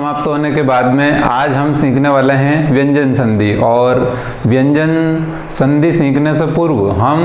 समाप्त होने के बाद में आज हम सीखने वाले हैं व्यंजन संधि। और व्यंजन संधि सीखने से पूर्व हम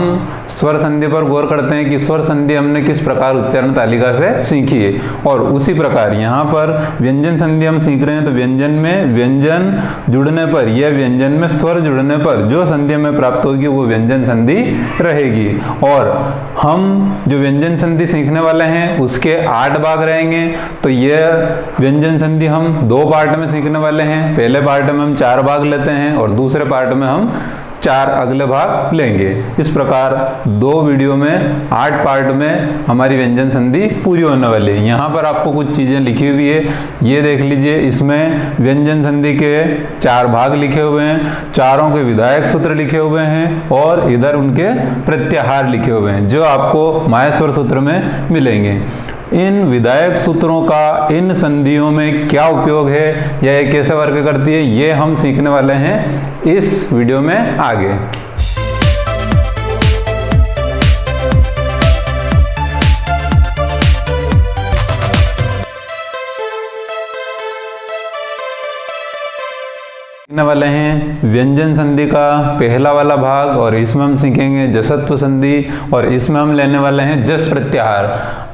स्वर संधि पर गौर करते हैं कि स्वर संधि हमने किस प्रकार उच्चारण तालिका से सीखी है। और उसी प्रकार यहाँ पर व्यंजन संधि हम सीख रहे हैं, तो व्यंजन में व्यंजन जुड़ने पर या व्यंजन में स्वर जुड़ने पर जो संधि हमें प्राप्त होगी वो व्यंजन संधि रहेगी। और हम जो व्यंजन संधि सीखने वाले हैं उसके 8 भाग रहेंगे। तो यह व्यंजन संधि हम 2 पार्ट में सीखने वाले हैं। पहले पार्ट में हम 4 भाग लेते हैं और दूसरे पार्ट में हम 4 अगले भाग लेंगे। इस प्रकार 2 वीडियो में 8 पार्ट में हमारी व्यंजन संधि पूरी होने वाली है। यहाँ पर आपको कुछ चीज़ें लिखी हुई है, ये देख लीजिए। इसमें व्यंजन संधि के 4 भाग लिखे हुए हैं, चारों के विधायक सूत्र लिखे हुए हैं और इधर उनके प्रत्याहार लिखे हुए हैं जो आपको माहेश्वर सूत्र में मिलेंगे। इन विधायक सूत्रों का इन संधियों में क्या उपयोग है या ये कैसे वर्क करती है, ये हम सीखने वाले हैं इस वीडियो में आगे। सीखने वाले हैं व्यंजन संधि का पहला वाला भाग और इसमें हम सीखेंगे जसत्व संधि और इसमें हम लेने वाले हैं जस प्रत्याहार।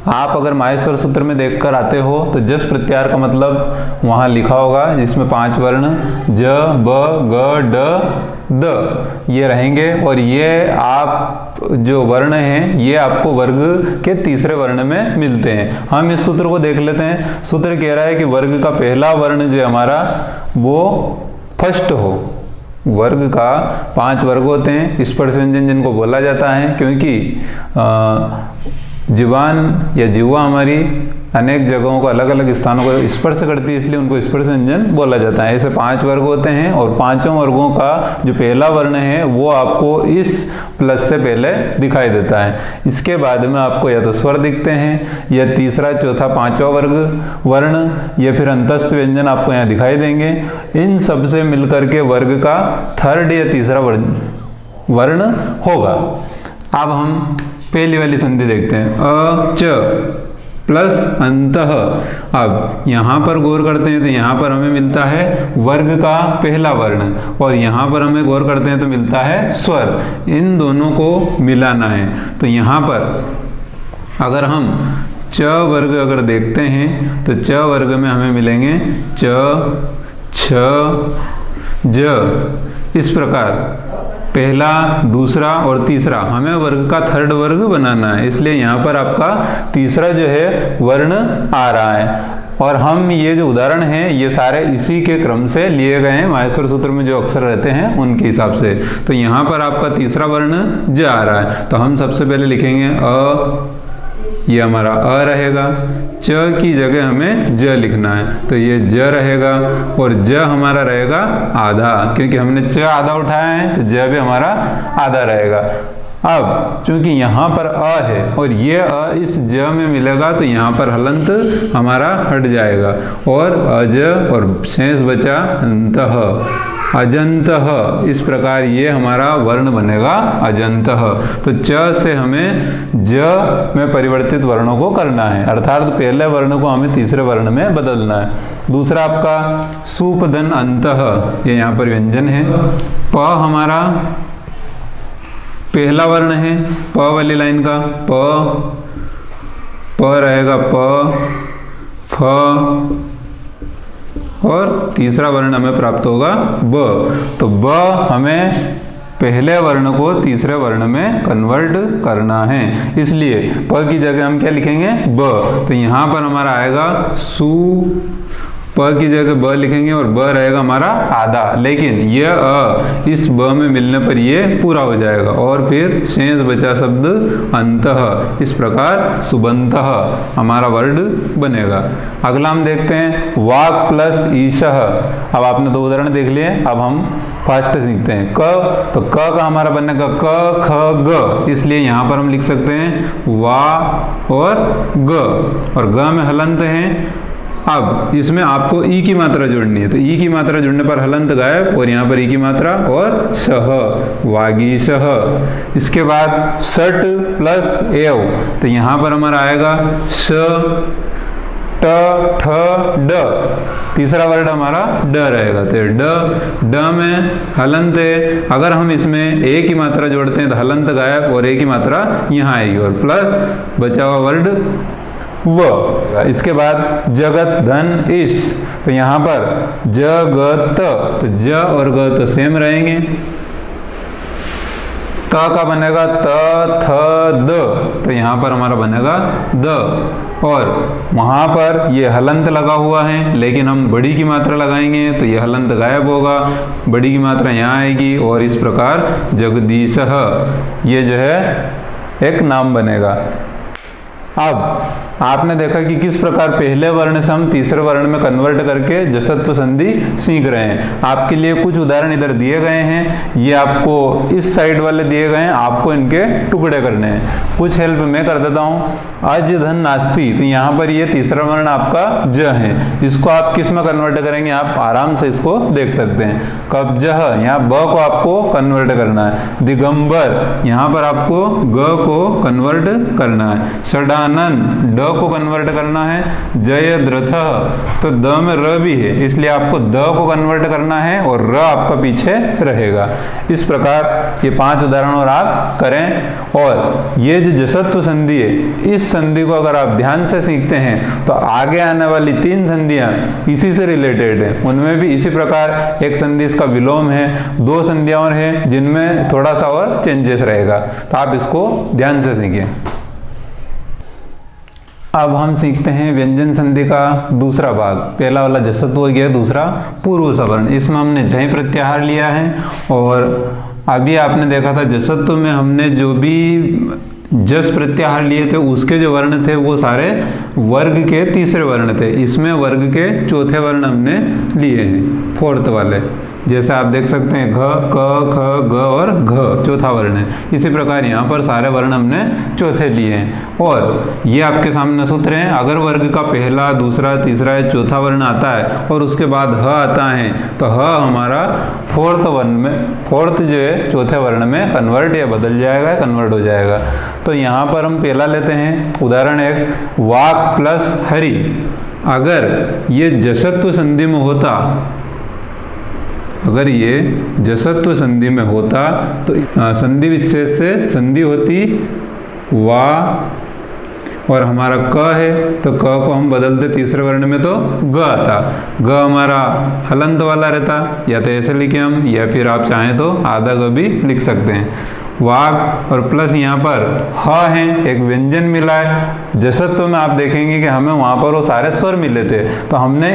आप अगर माहेश्वर सूत्र में देखकर आते हो तो जस प्रत्याहार का मतलब वहाँ लिखा होगा, जिसमें 5 वर्ण ज ब ग ड द ये रहेंगे। और ये आप जो वर्ण हैं ये आपको वर्ग के तीसरे वर्ण में मिलते हैं। हम इस सूत्र को देख लेते हैं। सूत्र कह रहा है कि वर्ग का पहला वर्ण जो हमारा वो फर्स्ट हो। वर्ग का 5 वर्ग होते हैं, स्पर्श व्यंजन जिनको बोला जाता है, क्योंकि जीवान या जीवा हमारी अनेक जगहों को अलग अलग स्थानों को स्पर्श करती है, इसलिए उनको स्पर्श व्यंजन बोला जाता है। ऐसे 5 वर्ग होते हैं और 5 वर्गों का जो पहला वर्ण है वो आपको इस प्लस से पहले दिखाई देता है। इसके बाद में आपको या तो स्वर दिखते हैं या तीसरा चौथा 5वां वर्ण या फिर अंतस्थ व्यंजन आपको यहाँ दिखाई देंगे। इन सब से मिलकर के वर्ग का थर्ड या तीसरा वर्ण होगा। अब हम पहली वाली संधि देखते हैं, अ च प्लस अंतः। अब यहाँ पर गौर करते हैं तो यहाँ पर हमें मिलता है वर्ग का पहला वर्ण और यहाँ पर हमें गौर करते हैं तो मिलता है स्वर। इन दोनों को मिलाना है। तो यहाँ पर अगर हम च वर्ग अगर देखते हैं तो च वर्ग में हमें मिलेंगे च छ ज। इस प्रकार पहला, दूसरा और तीसरा हमें वर्ग का थर्ड वर्ग बनाना है, इसलिए यहाँ पर आपका तीसरा जो है वर्ण आ रहा है। और हम ये जो उदाहरण हैं ये सारे इसी के क्रम से लिए गए हैं, माहेश्वर सूत्र में जो अक्षर रहते हैं उनके हिसाब से। तो यहाँ पर आपका तीसरा वर्ण ज आ रहा है, तो हम सबसे पहले लिखेंगे अ, ये हमारा अ रहेगा। च की जगह हमें ज लिखना है, तो ये ज रहेगा और ज हमारा रहेगा आधा, क्योंकि हमने च आधा उठाया है तो ज भी हमारा आधा रहेगा। अब चूंकि यहाँ पर अ है और ये अ इस ज में मिलेगा तो यहाँ पर हलंत हमारा हट जाएगा और अज और शेष बचा अंतः, अजंतः। इस प्रकार ये हमारा वर्ण बनेगा अजंतः। तो च से हमें ज में परिवर्तित वर्णों को करना है, अर्थात पहले वर्ण को हमें तीसरे वर्ण में बदलना है। दूसरा आपका सुपदन अंतः, ये यहाँ पर व्यंजन है। प हमारा पहला वर्ण है, प वाली लाइन का प रहेगा प, फ और तीसरा वर्ण हमें प्राप्त होगा ब। तो ब हमें पहले वर्ण को तीसरे वर्ण में कन्वर्ट करना है, इसलिए प की जगह हम क्या लिखेंगे ब। तो यहाँ पर हमारा आएगा सु, प की जगह ब लिखेंगे और ब रहेगा हमारा आधा, लेकिन यह अ इस ब में मिलने पर ये पूरा हो जाएगा और फिर शेष बचा शब्द अंतः। इस प्रकार सुबंतः हमारा वर्ड बनेगा। अगला हम देखते हैं वाक प्लस ईशः। अब आपने 2 उदाहरण देख लिए, अब हम फर्स्ट सीखते हैं क। तो क का हमारा बनेगा क ख ग, इसलिए यहाँ पर हम लिख सकते हैं वा और ग, और ग में हलंत है। अब इसमें आपको ई की मात्रा जोड़नी है, तो ई की मात्रा जोड़ने पर हलंत गायब और यहाँ पर ई की मात्रा और सह, वागीशः। इसके बाद सट प्लस एव, तो यहाँ पर हमारा आएगा स ट, ठ, ड, तीसरा वर्ड हमारा ड रहेगा। तो ड, ड में हलंत है, अगर हम इसमें ए की मात्रा जोड़ते हैं तो हलंत गायब और ए की मात्रा यहाँ आएगी और प्लस बचा हुआ वर्ड व। इसके बाद जगत, धन, ईश, तो यहाँ पर जगत, तो ज और ग तो सेम रहेंगे। त का बनेगा त, थ, द, तो यहाँ पर हमारा बनेगा द, और वहाँ पर ये हलंत लगा हुआ है लेकिन हम बड़ी की मात्रा लगाएंगे तो ये हलंत गायब होगा, बड़ी की मात्रा यहाँ आएगी और इस प्रकार जगदीशः ये जो है एक नाम बनेगा। अब आपने देखा कि किस प्रकार पहले वर्ण से हम तीसरे वर्ण में कन्वर्ट करके जसत्व संधि सीख रहे हैं। आपके लिए कुछ उदाहरण इधर दिए गए हैं, ये आपको इस साइड वाले दिए गए हैं, आपको इनके टुकड़े करने हैं। कुछ हेल्प मैं कर देता हूँ। अज, धन, नास्ति, तो यहाँ पर ये तीसरा वर्ण आपका ज है, इसको आप किस में कन्वर्ट करेंगे आप आराम से इसको देख सकते हैं। कब्जह, यहाँ ब को आपको कन्वर्ट करना है। दिगंबर, यहाँ पर आपको ग को कन्वर्ट करना है। षडानन, ड को कन्वर्ट करना है। जयद्रथ, तो द में र भी है इसलिए आपको द को कन्वर्ट करना है और र आपका पीछे रहेगा। इस प्रकार ये 5 उदाहरण और आप करें। और ये जो जसत्व संधि है, इस संधि को अगर आप ध्यान से सीखते हैं तो आगे आने वाली 3 संधियां इसी से रिलेटेड है, उनमें भी इसी प्रकार एक संधि इसका विलोम है, 2 संधियां और है जिनमें थोड़ा सा और चेंजेस रहेगा, तो आप इसको ध्यान से सीखें। अब हम सीखते हैं व्यंजन संधि का दूसरा भाग। पहला वाला जसत्व हो गया, दूसरा पूर्व सवर्ण। इसमें हमने जय प्रत्याहार लिया है और अभी आपने देखा था जसत्व में हमने जो भी जस प्रत्याहार लिए थे उसके जो वर्ण थे वो सारे वर्ग के तीसरे वर्ण थे। इसमें वर्ग के चौथे वर्ण हमने लिए हैं, फोर्थ वाले। जैसे आप देख सकते हैं घ, क, ख, ग और घ चौथा वर्ण है। इसी प्रकार यहाँ पर सारे वर्ण हमने चौथे लिए हैं और ये आपके सामने सूत्र हैं। अगर वर्ग का पहला, दूसरा, तीसरा या चौथा वर्ण आता है और उसके बाद ह आता है तो ह हमारा फोर्थ वर्ण में, फोर्थ जो है चौथे वर्ण में कन्वर्ट या बदल जाएगा, कन्वर्ट हो जाएगा। तो यहाँ पर हम पहला लेते हैं उदाहरण 1, वाक प्लस हरि। अगर ये जसत्व संधि में होता, अगर ये जसत्व संधि में होता तो संधि विशेष से संधि होती वा और हमारा क है तो क को हम बदलते तीसरे वर्ण में तो ग आता। ग हमारा हलंत वाला रहता, या तो ऐसे लिखे हम या फिर आप चाहें तो आधा ग भी लिख सकते हैं। वाग और प्लस यहाँ पर ह है, एक व्यंजन मिला है। जसत्व में आप देखेंगे कि हमें वहाँ पर वो सारे स्वर मिले थे तो हमने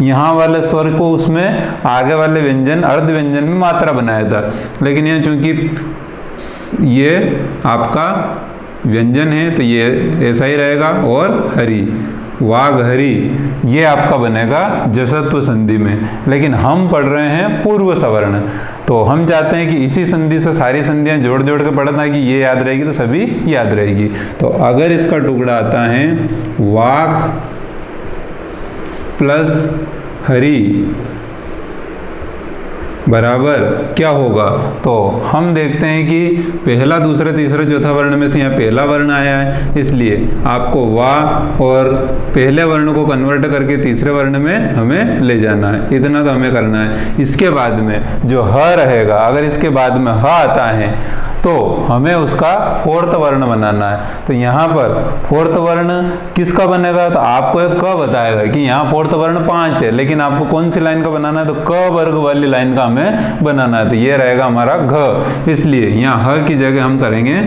यहाँ वाले स्वर को उसमें आगे वाले व्यंजन अर्ध व्यंजन में मात्रा बनाया था, लेकिन यहाँ चूंकि ये आपका व्यंजन है तो ये ऐसा ही रहेगा। और हरि, वाग हरि, ये आपका बनेगा जसत्व संधि में, लेकिन हम पढ़ रहे हैं पूर्व सवर्ण। तो हम चाहते हैं कि इसी संधि से सारी संधियां जोड़ जोड़ के पढ़ना कि ये याद रहेगी तो सभी याद रहेगी। तो अगर इसका टुकड़ा आता है वाक प्लस हरि बराबर क्या होगा, तो हम देखते हैं कि पहला, दूसरा, तीसरा, चौथा वर्ण में से यहाँ पहला वर्ण आया है, इसलिए आपको वा और पहले वर्ण को कन्वर्ट करके तीसरे वर्ण में हमें ले जाना है। इतना तो हमें करना है। इसके बाद में जो ह रहेगा, अगर इसके बाद में ह आता है तो हमें उसका फोर्थ वर्ण बनाना है। तो यहाँ पर फोर्थ वर्ण किसका बनेगा, तो आपको एक क बताएगा कि यहाँ फोर्थ वर्ण 5 है, लेकिन आपको कौन सी लाइन का बनाना है, तो क वर्ग वाली लाइन का हमें बनाना है। तो ये रहेगा हमारा घ, इसलिए यहाँ ह की जगह हम करेंगे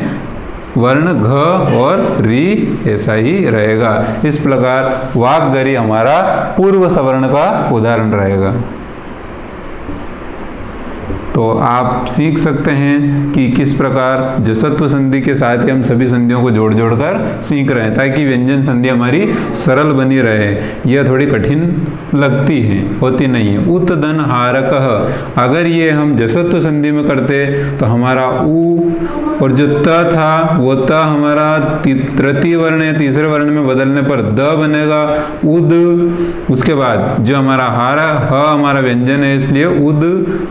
वर्ण घ और री, ऐसा ही रहेगा। इस प्रकार वाक गरी हमारा पूर्व सवर्ण का उदाहरण रहेगा। तो आप सीख सकते हैं कि किस प्रकार जसत्व संधि के साथ ही हम सभी संधियों को जोड़ जोड़ कर सीख रहे हैं, ताकि व्यंजन संधि हमारी सरल बनी रहे। यह थोड़ी कठिन लगती है, होती नहीं है। उत दन हारकः, अगर ये हम जसत्व संधि में करते तो हमारा उ और जो त था वो त हमारा तृतीय वर्ण है, तीसरे वर्ण में बदलने पर द बनेगा उद। उसके बाद जो हमारा हार, ह हमारा व्यंजन है इसलिए उद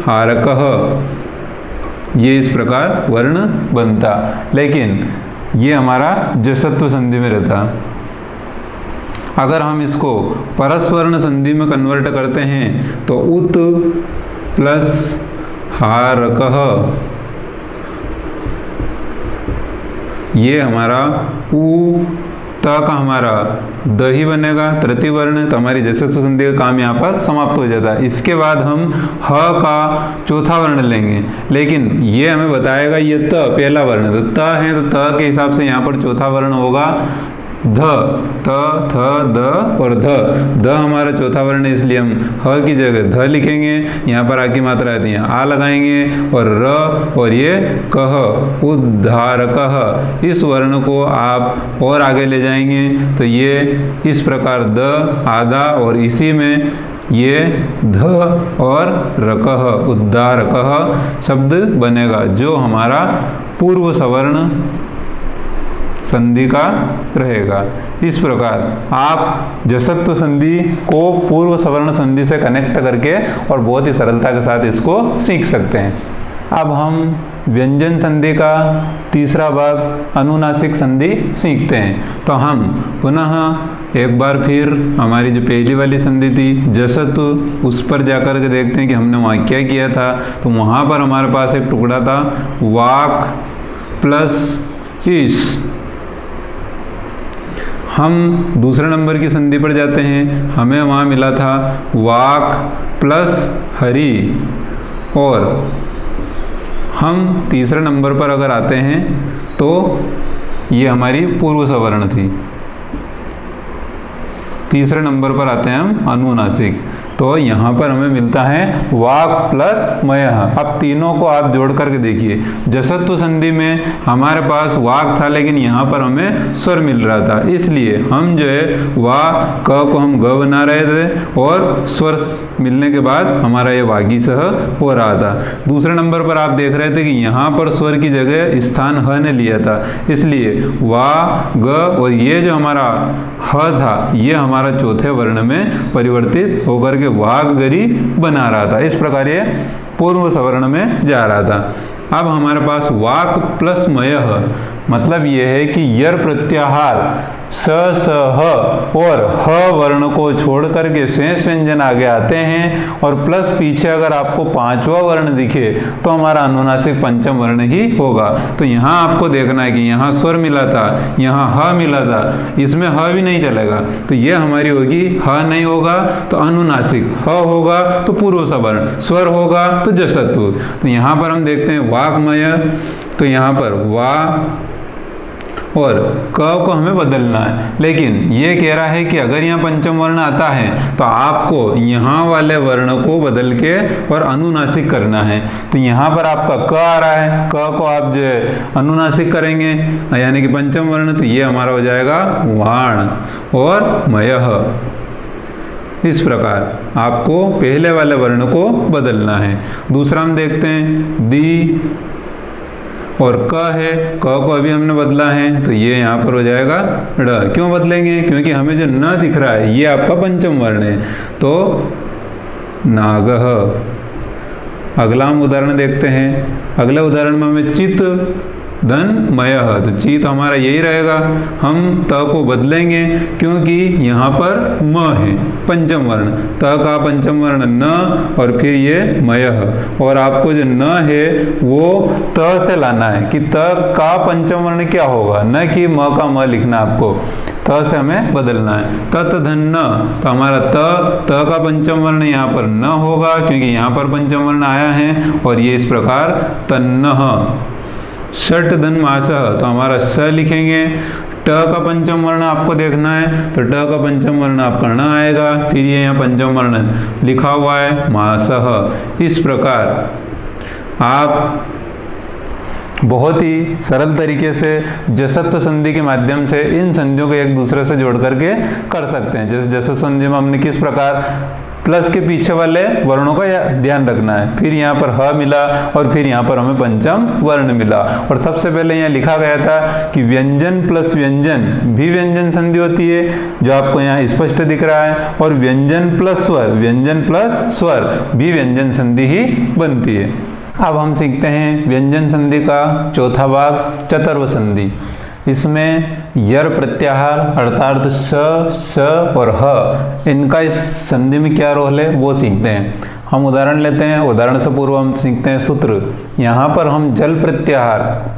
हारकः, ये इस प्रकार वर्ण बनता, लेकिन ये हमारा जसत्व संधि में रहता। अगर हम इसको परस्वर्ण संधि में कन्वर्ट करते हैं तो उत प्लस हारकः, ये हमारा उ त का हमारा द ही बनेगा, तृतीय वर्ण। तो हमारी जसत्व संधि का काम यहाँ पर समाप्त हो जाता है। इसके बाद हम ह का चौथा वर्ण लेंगे, लेकिन ये हमें बताएगा ये त पहला वर्ण, तो त है तो त के हिसाब से यहाँ पर चौथा वर्ण होगा ध, त, थ, द और ध। द हमारा चौथा वर्ण है, इसलिए हम ह की जगह ध लिखेंगे। यहाँ पर आ की मात्रा आती है, आ लगाएंगे और र और ये कह, उद्धारकः। इस वर्ण को आप और आगे ले जाएंगे तो ये इस प्रकार द आधा और इसी में ये ध और रकः, उद्धारकः शब्द बनेगा, जो हमारा पूर्व सवर्ण संधि का रहेगा। इस प्रकार आप जसत्व संधि को पूर्व सवर्ण संधि से कनेक्ट करके और बहुत ही सरलता के साथ इसको सीख सकते हैं। अब हम व्यंजन संधि का तीसरा भाग अनुनासिक संधि सीखते हैं। तो हम पुनः एक बार फिर हमारी जो पहली वाली संधि थी जसत्व, उस पर जाकर के देखते हैं कि हमने वहाँ क्या किया था। तो वहाँ पर हमारे पास एक टुकड़ा था वाक प्लस इस। हम दूसरे नंबर की संधि पर जाते हैं, हमें वहाँ मिला था वाक प्लस हरि, और हम तीसरे नंबर पर अगर आते हैं तो ये हमारी पूर्व सवर्ण थी। तीसरे नंबर पर आते हैं हम अनुनासिक, तो यहाँ पर हमें मिलता है वाक प्लस मयः। अब तीनों को आप जोड़ करके देखिए, जसत्व संधि में हमारे पास वाक था, लेकिन यहाँ पर हमें स्वर मिल रहा था, इसलिए हम जो है वा क को हम ग बना रहे थे और स्वर मिलने के बाद हमारा ये वागी सह हो रहा था। दूसरे नंबर पर आप देख रहे थे कि यहाँ पर स्वर की जगह स्थान ह ने लिया था, इसलिए वा ग और ये जो हमारा ह था ये हमारा चौथे वर्ण में परिवर्तित होकर के वाग गरी बना रहा था। इस प्रकार ये पूर्व सवर्ण में जा रहा था। अब हमारे पास वाक प्लस मयः, मतलब ये है कि यर प्रत्याहार स स ह और ह वर्ण को छोड़ करके शेष व्यंजन आगे आते हैं, और प्लस पीछे अगर आपको पांचवा वर्ण दिखे तो हमारा अनुनासिक पंचम वर्ण ही होगा। तो यहाँ आपको देखना है कि यहाँ स्वर मिला था, यहाँ ह मिला था, इसमें ह भी नहीं चलेगा, तो ये हमारी होगी ह नहीं होगा तो अनुनासिक, ह होगा तो पूर्व सवर्ण, स्वर होगा तो जसत्व। तो यहाँ पर हम देखते हैं वाक्मय, तो यहाँ पर वा और क को हमें बदलना है, लेकिन ये कह रहा है कि अगर यहाँ पंचम वर्ण आता है तो आपको यहाँ वाले वर्ण को बदल के और अनुनासिक करना है। तो यहाँ पर आपका क आ रहा है, क को आप जो है अनुनासिक करेंगे यानी कि पंचम वर्ण, तो ये हमारा हो जाएगा वाण और मयः। इस प्रकार आपको पहले वाले वर्ण को बदलना है। दूसरा हम देखते हैं दी और क है, क को अभी हमने बदला है तो ये यहाँ पर हो जाएगा ड़। क्यों बदलेंगे? क्योंकि हमें जो न दिख रहा है ये आपका पंचम वर्ण है, तो नागः। अगला हम उदाहरण देखते हैं। अगले उदाहरण में हमें चित धन मयः, तो चित हमारा यही रहेगा। हम त को बदलेंगे क्योंकि यहाँ पर म है पंचम वर्ण, त का पंचम वर्ण न और फिर ये मयः, और आपको जो न है वो त से लाना है कि त का पंचम वर्ण क्या होगा, न कि म का म लिखना, आपको त से हमें बदलना है। तत धन न, तो हमारा त का पंचम वर्ण यहाँ पर न होगा क्योंकि यहाँ पर पंचम वर्ण आया है, और ये इस प्रकार तन्नः। षट धन मासः, तो हमारा स लिखेंगे। ट का पंचम वर्ण आपको देखना है तो ट का पंचम वर्ण आपका न आएगा, फिर ये यहाँ पंचम वर्ण लिखा हुआ है मासः। इस प्रकार आप बहुत ही सरल तरीके से जसत्व संधि के माध्यम से इन संधियों को एक दूसरे से जोड़ करके कर सकते हैं। जैसे जसत्व संधि में हमने किस प्रकार प्लस के पीछे वाले वर्णों का ध्यान रखना है, फिर यहाँ पर ह मिला और फिर यहाँ पर हमें पंचम वर्ण मिला, और सबसे पहले यहाँ लिखा गया था कि व्यंजन प्लस व्यंजन भी व्यंजन संधि होती है, जो आपको यहाँ स्पष्ट दिख रहा है, और व्यंजन प्लस स्वर, व्यंजन प्लस स्वर भी व्यंजन संधि ही बनती है। अब हम सीखते हैं व्यंजन संधि का चौथा भाग चतुर्व संधि। इसमें यर प्रत्याहार अर्थात स और ह, इनका इस संधि में क्या रोल है वो सीखते हैं। हम उदाहरण लेते हैं, उदाहरण से पूर्व हम सीखते हैं सूत्र। यहाँ पर हम जल प्रत्याहार,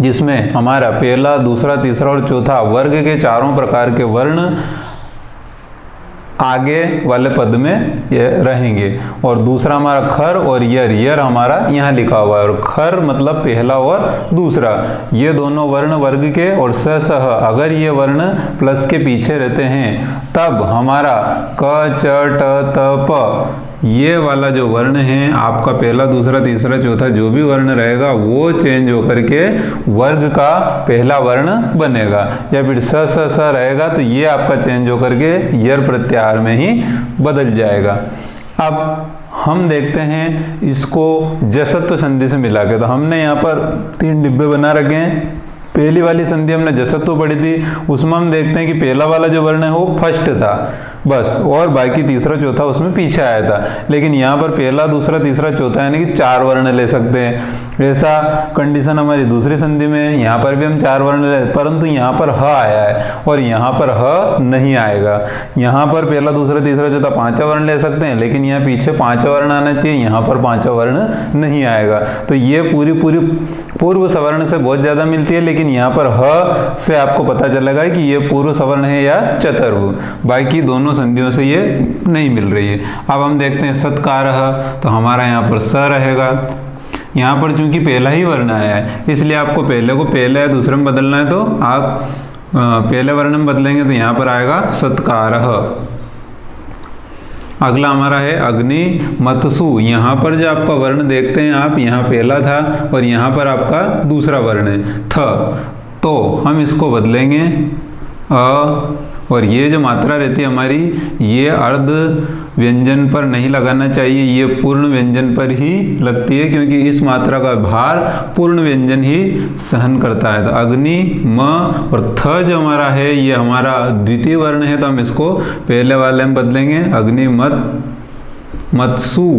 जिसमें हमारा पहला, दूसरा, तीसरा और चौथा वर्ग के चारों प्रकार के वर्ण आगे वाले पद में ये रहेंगे, और दूसरा हमारा खर और यर हमारा यहाँ लिखा हुआ है, और खर मतलब पहला और दूसरा, ये दोनों वर्ण वर्ग के, और सह अगर ये वर्ण प्लस के पीछे रहते हैं तब हमारा क च ट त प ये वाला जो वर्ण है आपका पहला, दूसरा, तीसरा, चौथा जो भी वर्ण रहेगा वो चेंज होकर के वर्ग का पहला वर्ण बनेगा, या फिर स रहेगा तो ये आपका चेंज होकर के यर प्रत्याहार में ही बदल जाएगा। अब हम देखते हैं इसको जसत्व संधि से मिला के। तो हमने यहाँ पर 3 डिब्बे बना रखे हैं। पहली वाली संधि हमने जसत्व पढ़ी थी, उसमें हम देखते हैं कि पहला वाला जो वर्ण है वो फर्स्ट था बस, और बाकी तीसरा चौथा उसमें पीछे आया था। लेकिन यहाँ पर पहला, दूसरा, तीसरा, चौथा यानी कि 4 वर्ण ले सकते हैं। ऐसा कंडीशन हमारी दूसरी संधि में है, यहाँ पर भी हम 4 वर्ण ले, परंतु यहाँ पर ह आया है और यहाँ पर ह नहीं आएगा। यहाँ पर पहला, दूसरा, तीसरा, चौथा 5 वर्ण ले सकते हैं, लेकिन यहाँ पीछे 5 वर्ण आना चाहिए, यहाँ पर 5 वर्ण नहीं आएगा। तो ये पूरी पूर्व सवर्ण से बहुत ज़्यादा मिलती है, लेकिन यहाँ पर ह से आपको पता चलेगा कि ये पूर्व सवर्ण है या चतुर्भुज, बाकी दोनों संधियों से ये नहीं मिल रही है। अब हम देखते हैं सत्कारः, तो हमारा यहाँ पर स रहेगा। यहाँ पर चूंकि पहला ही वर्ण आया है इसलिए आपको पहले को पहले या दूसरे में बदलना है, तो आप पहले वर्ण में बदलेंगे तो यहाँ पर आएगा सत्कारः। अगला हमारा है अग्नि मतसु। यहाँ पर जो आपका वर्ण देखते हैं आप, यहाँ पहला था और यहाँ पर आपका दूसरा वर्ण है थ, तो हम इसको बदलेंगे अ, और ये जो मात्रा रहती है हमारी, ये अर्ध व्यंजन पर नहीं लगाना चाहिए, ये पूर्ण व्यंजन पर ही लगती है, क्योंकि इस मात्रा का भार पूर्ण व्यंजन ही सहन करता है। तो अग्नि म और थ जो हमारा है ये हमारा द्वितीय वर्ण है, तो हम इसको पहले वाले में बदलेंगे अग्नि मतसु।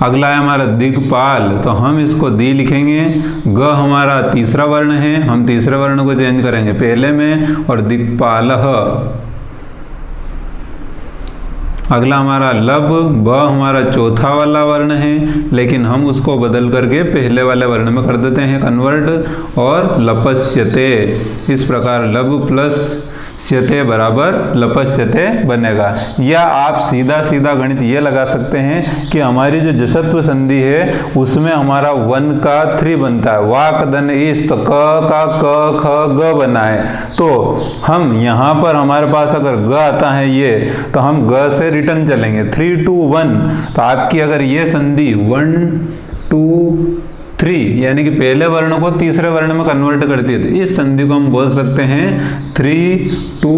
अगला है हमारा दिक्पाल, तो हम इसको दी लिखेंगे। ग हमारा तीसरा वर्ण है, हम तीसरे वर्ण को चेंज करेंगे पहले में, और दिक्पालः। अगला हमारा लब, ब हमारा चौथा वाला वर्ण है, लेकिन हम उसको बदल करके पहले वाले वर्ण में कर देते हैं कन्वर्ट, और लपस्यते। इस प्रकार लब प्लस स्यते बराबर लपस्यते बनेगा। या आप सीधा सीधा गणित ये लगा सकते हैं कि हमारी जो जसत्व संधि है उसमें हमारा 1 का 3 बनता है, वाक धन इस, तो क का क ख ग बना है, तो हम यहाँ पर हमारे पास अगर ग आता है ये, तो हम ग से रिटर्न चलेंगे 3 2 1। तो आपकी अगर ये संधि 1 2 3 यानी कि पहले वर्ण को तीसरे वर्ण में कन्वर्ट करती है, तो इस संधि को हम बोल सकते हैं 3 2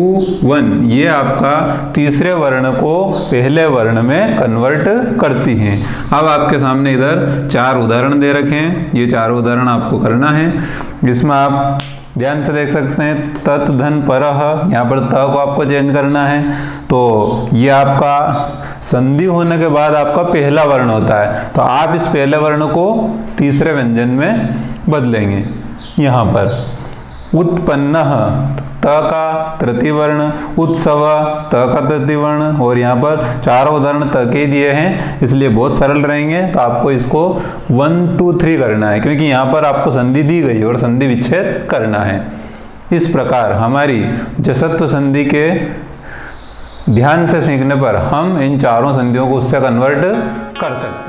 1। ये आपका तीसरे वर्ण को पहले वर्ण में कन्वर्ट करती हैं। अब आपके सामने इधर 4 उदाहरण दे रखे हैं, ये 4 उदाहरण आपको करना है। इसमें आप ध्यान से देख सकते हैं तत् धन परः, यहाँ पर त को आपको चेंज करना है, तो ये आपका संधि होने के बाद आपका पहला वर्ण होता है, तो आप इस पहले वर्ण को तीसरे व्यंजन में बदलेंगे। यहाँ पर उत्पन्नः, त का तृतीय वर्ण, उत्सव त का तृतीय वर्ण, और यहाँ पर 4 उदाहरण त के दिए हैं इसलिए बहुत सरल रहेंगे। तो आपको इसको 1 2 3 करना है, क्योंकि यहाँ पर आपको संधि दी गई और संधि विच्छेद करना है। इस प्रकार हमारी जसत्व संधि के ध्यान से सीखने पर हम इन चारों संधियों को उससे कन्वर्ट कर सकते हैं।